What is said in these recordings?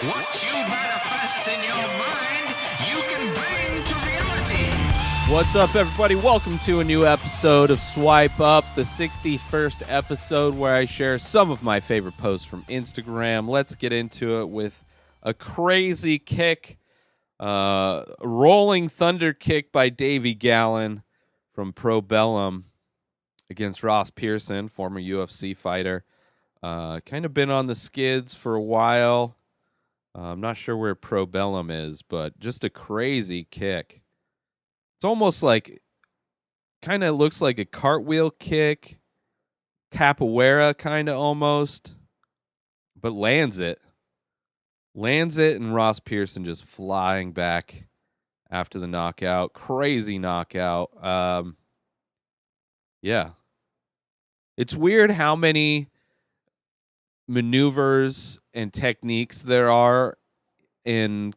What you manifest in your mind, you can bring to reality. What's up, everybody? Welcome to a new episode of Swipe Up, the 61st episode where I share some of my favorite posts from Instagram. Let's get into it with a crazy kick, rolling thunder kick by Davey Gallen from Pro Bellum against Ross Pearson, former UFC fighter. Kind of been on the skids for a while. I'm not sure where Pro Bellum is, but just a crazy kick. It's almost like, kind of looks like a cartwheel kick, capoeira kind of almost, but lands it. Lands it, and Ross Pearson just flying back after the knockout. Crazy knockout. Yeah. It's weird how many maneuvers and techniques there are in,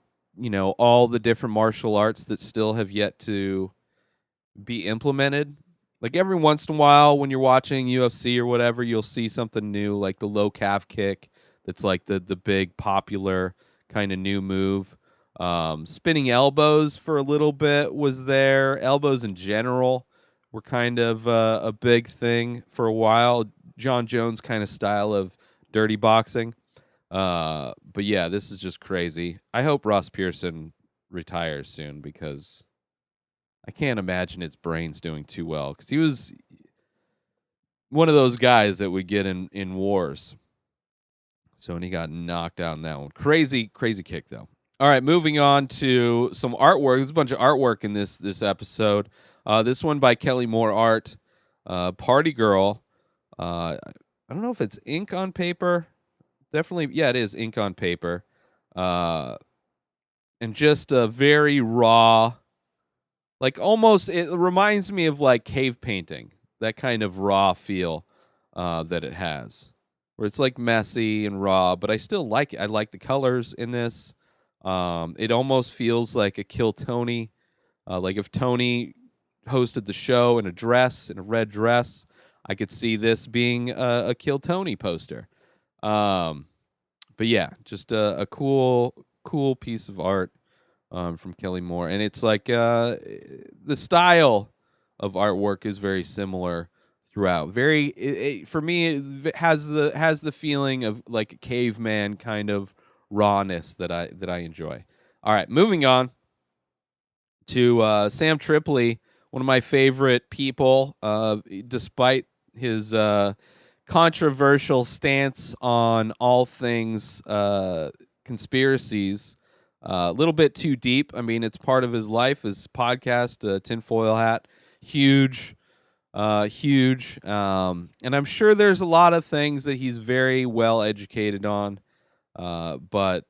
all the different martial arts that still have yet to be implemented. Like every once in a while when you're watching UFC or whatever, you'll see something new, like the low calf kick. That's like the big popular kind of new move. Spinning elbows for a little bit was there. Elbows in general were kind of a big thing for a while. John Jones kind of style of dirty boxing. But yeah, this is just crazy. I hope Ross Pearson retires soon because I can't imagine his brain's doing too well, because he was one of those guys that would get in wars. So, and he got knocked out in that one. Crazy kick, though. All right, moving on to some artwork. There's a bunch of artwork in this episode. This one by Kelly Moore Art, Party Girl. I don't know if it's ink on paper. Definitely, yeah, it is ink on paper. And just a very raw, like almost, it reminds me of like cave painting, that kind of raw feel that it has, where it's like messy and raw, but I still like it. I like the colors in this. It almost feels like a Kill Tony, like if Tony hosted the show in a red dress, I could see this being a Kill Tony poster. But yeah, just a cool piece of art from Kelly Moore, and it's like the style of artwork is very similar throughout. For me, it has the feeling of like a caveman kind of rawness that I enjoy. All right, moving on to Sam Tripoli, one of my favorite people, despite his controversial stance on all things conspiracies. A little bit too deep. I mean, it's part of his life, his podcast, Tinfoil Hat. Huge. And I'm sure there's a lot of things that he's very well educated on. But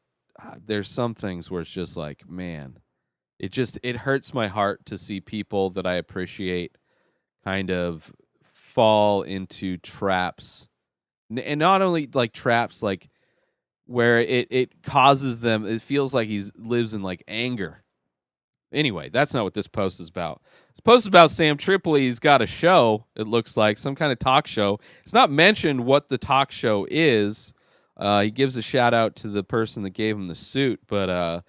there's some things where it's just like, man, it hurts my heart to see people that I appreciate kind of fall into traps. And not only like traps, like where it causes them, it feels like he lives in like anger. Anyway, that's not what this post is about. This post is about Sam Tripoli. He's got a show, it looks like, some kind of talk show. It's not mentioned what the talk show is. He gives a shout out to the person that gave him the suit, but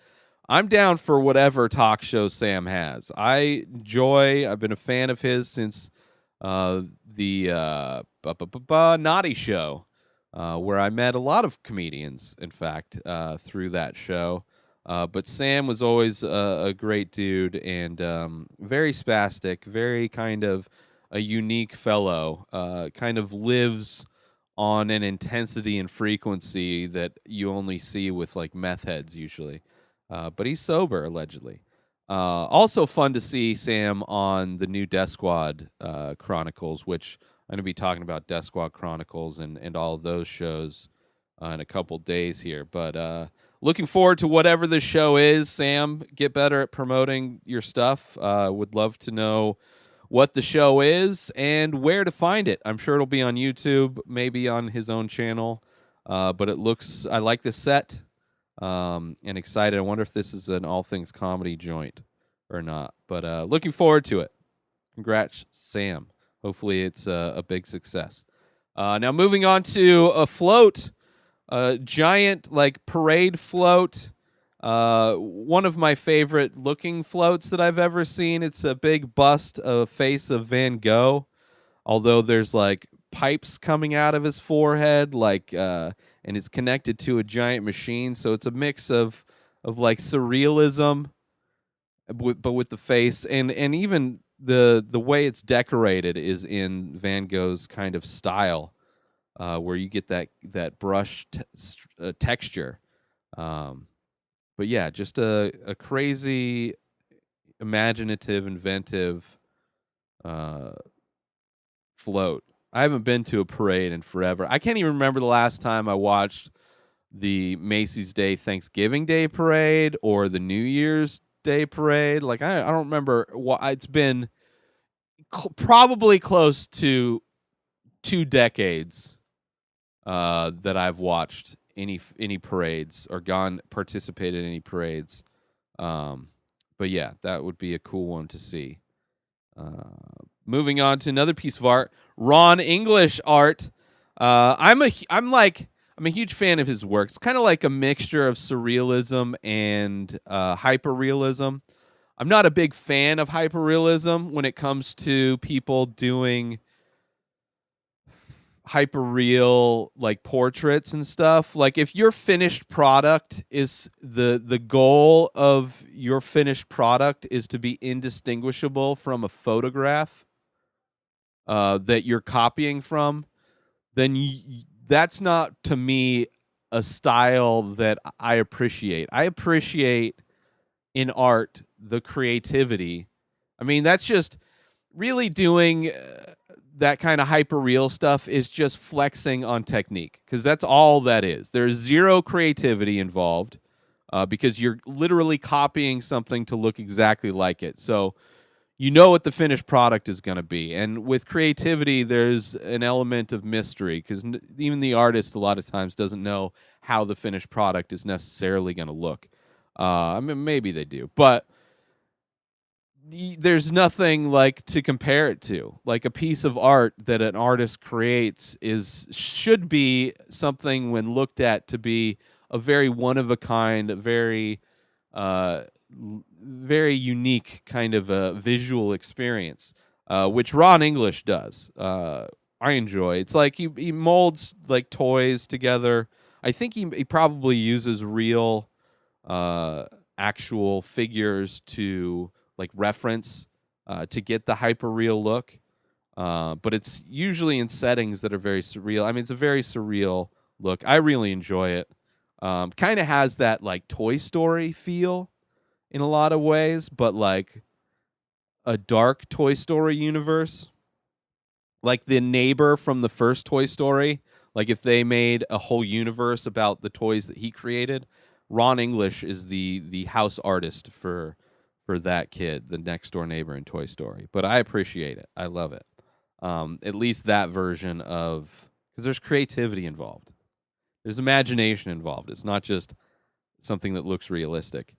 I'm down for whatever talk show Sam has. I've been a fan of his since the Naughty Show. Where I met a lot of comedians, in fact, through that show. But Sam was always a great dude and very spastic, very kind of a unique fellow, kind of lives on an intensity and frequency that you only see with like meth heads usually. But he's sober, allegedly. Also fun to see Sam on the new Death Squad Chronicles, which I'm going to be talking about Death Squad Chronicles and all of those shows in a couple days here. But looking forward to whatever the show is. Sam, get better at promoting your stuff. Would love to know what the show is and where to find it. I'm sure it'll be on YouTube, maybe on his own channel. But I like the set and excited. I wonder if this is an all things comedy joint or not. But looking forward to it. Congrats, Sam. Hopefully it's a big success. Now moving on to Afloat. a giant like parade float. One of my favorite looking floats that I've ever seen. It's a big bust of face of Van Gogh, although there's like pipes coming out of his forehead, and it's connected to a giant machine. So it's a mix of like surrealism, but with the face, and even the way it's decorated is in Van Gogh's kind of style, where you get that brush texture. Um, but yeah, just a crazy, imaginative, inventive float. I haven't been to a parade in forever. I can't even remember the last time I watched the Macy's Day Thanksgiving Day parade or the New Year's Day parade. Like I don't remember. It's been probably close to 2 decades that I've watched any parades or participated in any parades. But yeah, that would be a cool one to see. Moving on to another piece of art, Ron English art. I'm a huge fan of his work. It's kind of like a mixture of surrealism and hyperrealism. I'm not a big fan of hyperrealism when it comes to people doing hyperreal like portraits and stuff. Like if your finished product is the goal of your finished product is to be indistinguishable from a photograph that you're copying from, then that's not, to me, a style that I appreciate. I appreciate in art the creativity. I mean, that's just really doing that kind of hyper real stuff is just flexing on technique, because that's all that is. There's zero creativity involved because you're literally copying something to look exactly like it. So you know what the finished product is going to be. And with creativity, there's an element of mystery, because even the artist a lot of times doesn't know how the finished product is necessarily going to look. I mean, maybe they do, but there's nothing like to compare it to. Like a piece of art that an artist creates should be something, when looked at, to be a very one of a kind, very very unique kind of a visual experience, which Ron English does. I enjoy. It's like he molds like toys together. I think he probably uses real actual figures to like reference to get the hyper real look. But it's usually in settings that are very surreal. I mean, it's a very surreal look. I really enjoy it. Kind of has that like Toy Story feel in a lot of ways, but like a dark Toy Story universe. Like the neighbor from the first Toy Story. Like if they made a whole universe about the toys that he created, Ron English is the house artist for that kid, the next door neighbor in Toy Story. But I appreciate it. I love it. At least that version of, because there's creativity involved. There's imagination involved. It's not just something that looks realistic.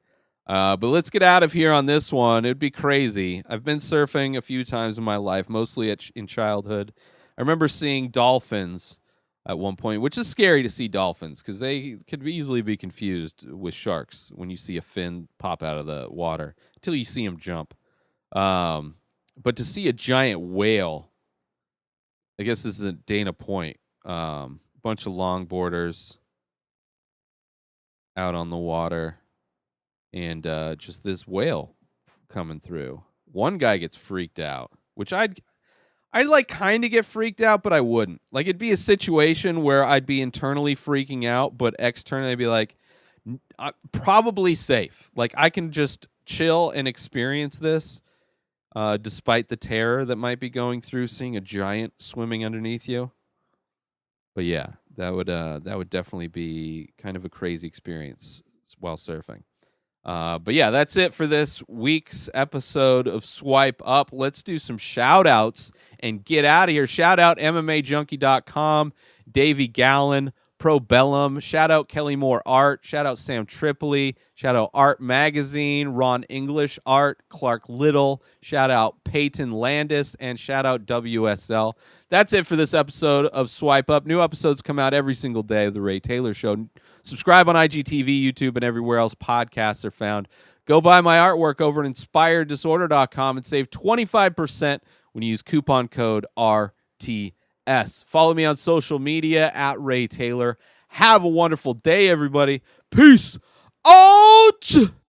But let's get out of here on this one. It'd be crazy. I've been surfing a few times in my life, mostly in childhood. I remember seeing dolphins at one point, which is scary to see dolphins because they could easily be confused with sharks when you see a fin pop out of the water until you see them jump. But to see a giant whale, I guess this is at Dana Point, bunch of longboarders out on the water, and just this whale coming through. One guy gets freaked out, which I'd like kind of get freaked out, but I wouldn't. Like it'd be a situation where I'd be internally freaking out, but externally I'd be like, probably safe. Like I can just chill and experience this, despite the terror that might be going through seeing a giant swimming underneath you. But yeah, that would definitely be kind of a crazy experience while surfing. But yeah, that's it for this week's episode of Swipe Up. Let's do some shout outs and get out of here. Shout out MMAJunkie.com, Davey Gallen, Probellum. Shout out Kelly Moore Art. Shout out Sam Tripoli. Shout out Art Magazine, Ron English Art, Clark Little. Shout out Peyton Landis, and shout out WSL. That's it for this episode of Swipe Up. New episodes come out every single day of The Ray Taylor Show. Subscribe on IGTV, YouTube, and everywhere else podcasts are found. Go buy my artwork over at inspireddisorder.com and save 25% when you use coupon code RTS. Follow me on social media at Ray Taylor. Have a wonderful day, everybody. Peace out.